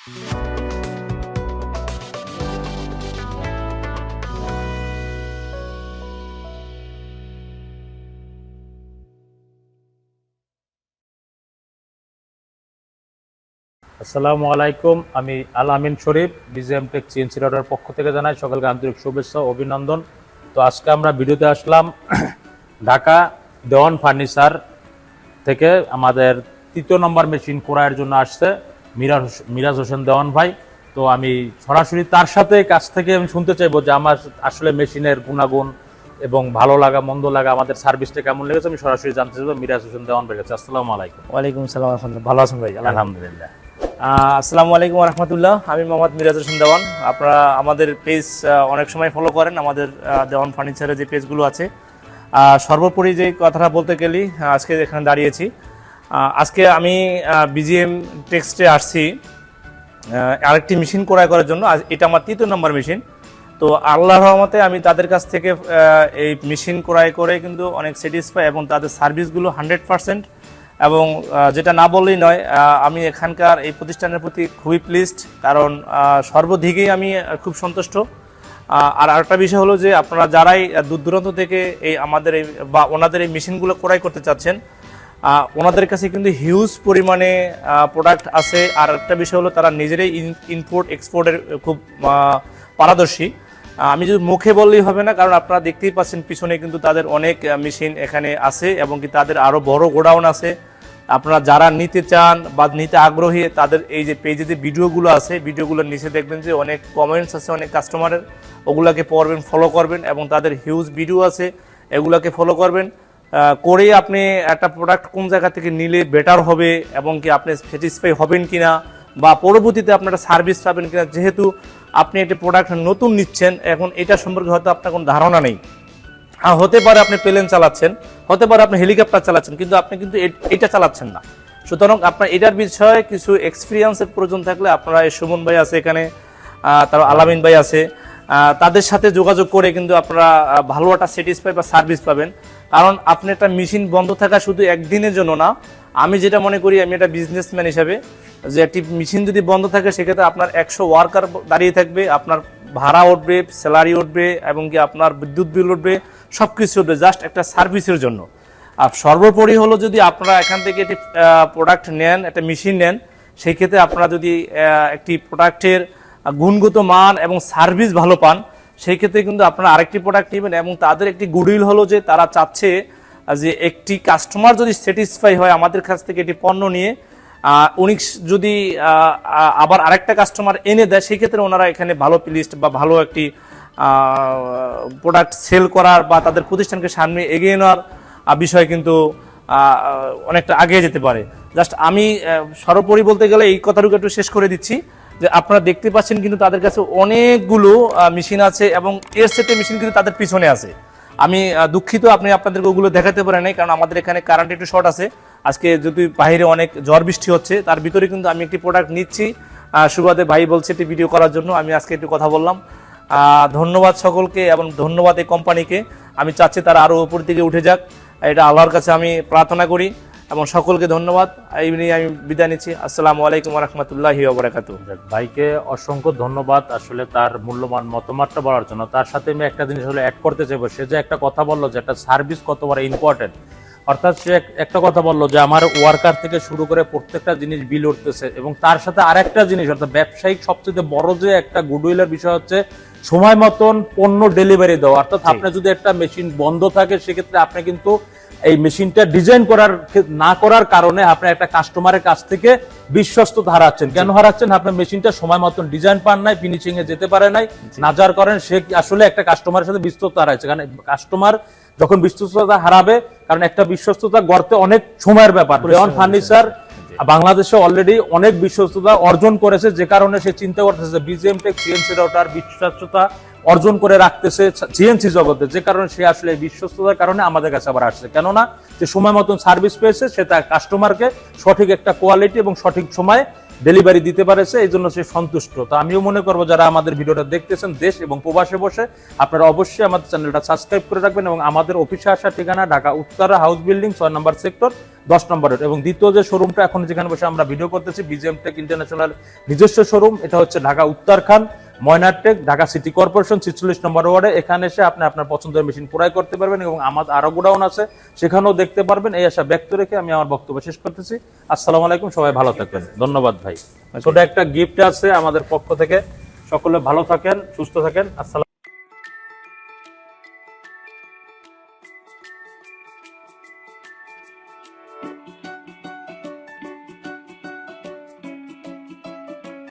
আসসালামু আলাইকুম, আমি আল আমিন শরীফ, বিজিএম টেক সিএনসি রোডের পক্ষ থেকে জানাই সকলকে আন্তরিক শুভেচ্ছা ও অভিনন্দন। তো আজকে আমরা ভিডিওতে আসলাম ঢাকা দেওয়ান ফার্নিচার থেকে আমাদের 3য় নম্বর মেশিন ক্রয়ের জন্য আসছে মিরাজ হোসেন দেওয়ান ভাই। তো আমি সরাসরি তার সাথে কাছ থেকে আমি শুনতে চাইবো যে আমার আসলে মেশিনের গুণাগুণ এবং ভালো লাগা মন্দ লাগা, আমাদের সার্ভিসটা কেমন লেগেছে, আমি সরাসরি জানতে চাইবো মিরাজ হোসেন দেওয়ান ভাইয়ের কাছে। আসসালামু আলাইকুম। ওয়ালাইকুম আসসালাম, ভালো আছেন ভাই? আলহামদুলিল্লাহ। আসসালামু আলাইকুম রহমতুল্লাহ। আমি মোহাম্মদ মিরাজ হোসেন দেওয়ান। আপনারা আমাদের পেজ অনেক সময় ফলো করেন, আমাদের দেওয়ান ফার্নিচারের যে পেজগুলো আছে। সর্বোপরি যে কথাটা বলতে গেলে আজকে এখানে দাঁড়িয়েছি, আজকে আমি বিজিএম টেক্সটে আসছি আরেকটি মেশিন ক্রয় করার জন্য। এটা আমার 3য় নম্বর মেশিন। তো আল্লাহর রহমতে আমি তাদের কাছ থেকে এই মেশিন ক্রয় করে কিন্তু অনেক স্যাটিসফাই এবং তাদের সার্ভিসগুলো 100%। এবং যেটা না বললেই নয়, আমি এখানকার এই প্রতিষ্ঠানের প্রতি খুবই প্লিজড, কারণ সর্বদিকেই আমি খুব সন্তুষ্ট। আর আরেকটা বিষয় হলো যে আপনারা যারাই দূর দূরান্ত থেকে এই আমাদের এই বা ওনাদের এই মেশিনগুলো ক্রয় করতে চাচ্ছেন, ওনাদের কাছে কিন্তু হিউজ পরিমাণে প্রোডাক্ট আছে। আর একটা বিষয় হলো তারা নিজেরাই ইম্পোর্ট এক্সপোর্টের খুব পারদর্শী। আমি যদি মুখে বললেই হবে না, কারণ আপনারা দেখতেই পাচ্ছেন পিছনে কিন্তু তাদের অনেক মেশিন এখানে আছে এবং কি তাদের আরও বড় গোডাউন আছে। আপনারা যারা নিতে চান বা নিতে আগ্রহী, তাদের এই যে পেজে যে ভিডিওগুলো আছে, ভিডিওগুলোর নিচে দেখবেন যে অনেক কমেন্টস আছে অনেক কাস্টমারের, ওগুলোকে পড়বেন, ফলো করবেন এবং তাদের হিউজ ভিডিও আছে, এগুলোকে ফলো করবেন। করেই আপনি একটা প্রোডাক্ট কোন জায়গা থেকে নিলে বেটার হবে এবং কি আপনি স্যাটিসফাই হবেন কিনা বা পরবর্তীতে আপনারা সার্ভিস পাবেন কিনা। যেহেতু আপনি একটা প্রোডাক্ট নতুন নিচ্ছেন, এখন এটা সম্পর্কে হয়তো আপনার কোনো ধারণা নেই। হ্যাঁ, হতে পারে আপনি প্লেন চালাচ্ছেন, হতে পারে আপনি হেলিকপ্টার চালাচ্ছেন, কিন্তু আপনি কিন্তু এটা চালাচ্ছেন না। সুতরাং আপনার এটার বিষয়ে কিছু এক্সপিরিয়েন্সের প্রয়োজন থাকলে আপনারা এই সুমন ভাই আছে এখানে, তারপর আলামিন ভাই আছে, তাদের সাথে যোগাযোগ করে কিন্তু আপনারা ভালো একটা স্যাটিসফাই বা সার্ভিস পাবেন। কারণ আপনি একটা মেশিন বন্ধ থাকা শুধু একদিনের জন্য না। আমি যেটা মনে করি, আমি একটা বিজনেসম্যান হিসাবে, যে একটি মেশিন যদি বন্ধ থাকে সেক্ষেত্রে আপনার 100 ওয়ার্কার দাঁড়িয়ে থাকবে, আপনার ভাড়া উঠবে, স্যালারি উঠবে এবং কি আপনার বিদ্যুৎ বিল উঠবে, সব কিছু উঠবে জাস্ট একটা সার্ভিসের জন্য। আর সর্বোপরি হলো যদি আপনারা এখান থেকে একটি প্রোডাক্ট নেন, একটা মেশিন নেন, সেই ক্ষেত্রে আপনারা যদি একটি প্রোডাক্টের গুণগত মান এবং সার্ভিস ভালো পান, সেই ক্ষেত্রে কিন্তু আপনারা আরেকটি প্রোডাক্ট নেবেন। এবং তাদের একটি গুডউইল হলো যে তারা চাচ্ছে যে একটি কাস্টমার যদি স্যাটিসফাই হয় আমাদের কাছ থেকে এটি পণ্য নিয়ে, উনি যদি আবার আরেকটা কাস্টমার এনে দেয়, সেই ক্ষেত্রে ওনারা এখানে ভালো প্লিস্ট বা ভালো একটি প্রোডাক্ট সেল করার বা তাদের প্রতিষ্ঠানকে সামনে এগিয়ে নেওয়ার বিষয় কিন্তু অনেকটা এগিয়ে যেতে পারে। জাস্ট আমি সর্বোপরি বলতে গেলে এই কথাটুকু একটু শেষ করে দিচ্ছি যে আপনারা দেখতে পাচ্ছেন কিন্তু তাদের কাছে অনেকগুলো মেশিন আছে এবং এর সেটে মেশিন কিন্তু তাদের পিছনে আছে। আমি দুঃখিত আপনি আপনাদেরকে ওগুলো দেখাতে পারেন নাই, কারণ আমাদের এখানে কারেন্ট একটু শর্ট আছে। আজকে যদি বাইরে অনেক ঝড় বৃষ্টি হচ্ছে, তার ভিতরে কিন্তু আমি একটি প্রোডাক্ট নিচ্ছি, সুবাদে ভাই বলছে একটি ভিডিও করার জন্য আমি আজকে একটু কথা বললাম। ধন্যবাদ সকলকে এবং ধন্যবাদ এই কোম্পানিকে। আমি চাচ্ছি তারা আরও উপর দিকে উঠে যাক, এটা আল্লাহর কাছে আমি প্রার্থনা করি এবং সকলকে ধন্যবাদ। এই নিয়ে আমি বিদায় নিচ্ছি। আসসালামু আলাইকুম রহমতুল্লাহি ওয়া বারাকাতুহু। ভাইকে অসংখ্য ধন্যবাদ আসলে তার মূল্যবান মতামতটা বলার জন্য। তার সাথে আমি একটা জিনিস হলে অ্যাড করতে চাইবো, সে যে একটা কথা বললো যে একটা সার্ভিস কত বড় ইম্পর্টেন্ট, অর্থাৎ সে একটা কথা বললো যে আমার ওয়ার্কার থেকে শুরু করে প্রত্যেকটা জিনিস বিল উঠতেছে। এবং তার সাথে আরেকটা জিনিস, অর্থাৎ ব্যবসায়িক সবচেয়ে বড় যে একটা গুডউইলের বিষয় হচ্ছে সময় মতন পণ্য ডেলিভারি দেওয়া। অর্থাৎ আপনার যদি একটা মেশিন বন্ধ থাকে, সেক্ষেত্রে আপনি কিন্তু এই মেশিনটা ডিজাইন না করার কারণে আপনি একটা কাস্টমারের কাছ থেকে বিশ্বস্ততা হারাচ্ছেন। কেন হারাচ্ছেন? আপনার মেশিনটা সময় মতন ডিজাইন পান নাই, ফিনিশিং এ যেতে পারে নাই, না যার কারণে সে আসলে একটা কাস্টমারের সাথে বিশ্বস্ততা হারাচ্ছে। কারণ কাস্টমার যখন বিশ্বস্ততা হারাবে, কারণ একটা বিশ্বস্ততা গড়তে অনেক সময়ের ব্যাপার। দেওয়ান ফার্নিচার বাংলাদেশে অলরেডি অনেক বিশ্বস্ততা অর্জন করেছে, যে কারণে সে চিন্তা করতেছে বিজিএম টেক সিএনসি রাউটার বিশ্বস্ততা অর্জন করে রাখতেছে সিএনসি জগতে, যে কারণে সে আসলে বিশ্বস্ততার কারণে আমাদের কাছে আবার আসছে। কেননা যে সময় মতন সার্ভিস পেয়েছে, সে তার কাস্টমারকে সঠিক একটা কোয়ালিটি এবং সঠিক সময়ে ডেলিভারি দিতে পারেছে, এই জন্য সে সন্তুষ্ট। তো আমিও মনে করবো যারা আমাদের ভিডিওটা দেখতেছেন দেশ এবং প্রবাসে বসে, আপনারা অবশ্যই আমাদের চ্যানেলটা সাবস্ক্রাইব করে রাখবেন এবং আমাদের অফিসে আসার ঠিকানা ঢাকা উত্তরা হাউস বিল্ডিং 6 নম্বর সেক্টর 10 নম্বর রোড। এবং দ্বিতীয় যে শোরুমটা এখন যেখানে বসে আমরা ভিডিও করতেছি, বিজিএম টেক ইন্টারন্যাশনাল নিজস্ব শোরুম, এটা হচ্ছে ঢাকা উত্তরখান ময়নারটেক, ঢাকা সিটি কর্পোরেশন 46 নম্বর ওয়ার্ডে। এখানে এসে আপনি আপনার পছন্দের মেশিন ক্রয় করতে পারবেন এবং আমাদের আরো গোডাউন আছে, সেখানেও দেখতে পারবেন। এই আশা ব্যক্ত রেখে আমি আমার বক্তব্য শেষ করতেছি। আসসালামু আলাইকুম, সবাই ভালো থাকবেন। ধন্যবাদ ভাই। ছোট একটা গিফট আছে আমাদের পক্ষ থেকে, সকলে ভালো থাকেন, সুস্থ থাকেন। আসসালাম।